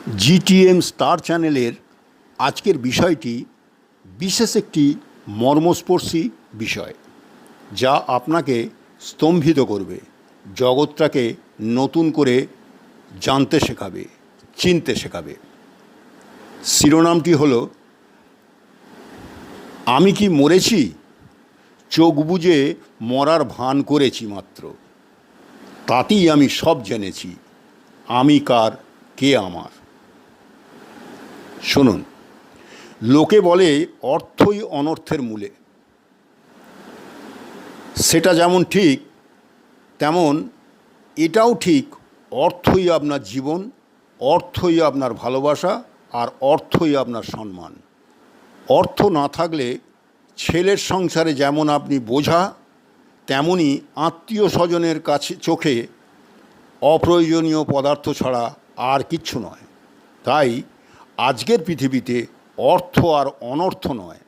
GTM star চ্যানেলের আজকের বিষয়টি বিশেষ একটি মর্মস্পর্শী বিষয়, যা আপনাকে স্তম্ভিত করবে, জগৎটাকে নতুন করে জানতে শেখাবে, চিনতে শেখাবে। শিরোনামটি হলো, আমি কি মরেছি? চোখ বুজে মরার ভান করেছি মাত্র, তাতেই আমি সব জেনেছি, আমি কার, কে আমার। শুনুন, লোকে বলে অর্থই অনর্থের মূলে। সেটা যেমন ঠিক, তেমন এটাও ঠিক, অর্থই আপনার জীবন, অর্থই আপনার ভালোবাসা, আর অর্থই আপনার সম্মান। অর্থ না থাকলে ছেলের সংসারে যেমন আপনি বোঝা, তেমনি আত্মীয় স্বজনের কাছে চোখে অপ্রয়োজনীয় পদার্থ ছাড়া আর কিচ্ছু নয়। তাই আজকের পৃথিবীতে অর্থ আর অনর্থ নয়,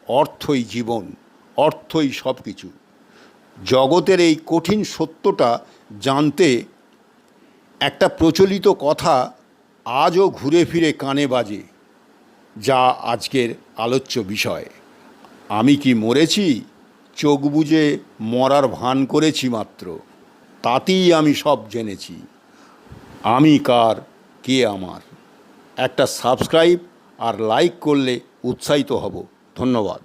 অর্থই জীবন, অর্থই সব কিছু। জগতের এই কঠিন সত্যটা জানতে একটা প্রচলিত কথা আজও ঘুরে ফিরে কানে বাজে, যা আজকের আলোচ্য বিষয়। আমি কি মরেছি? চোখ বুজে মরার ভান করেছি মাত্র, তাতেই আমি সব জেনেছি, আমি কার, কে আমার। একটা সাবস্ক্রাইব আর লাইক করলে উৎসাহিত হব। ধন্যবাদ।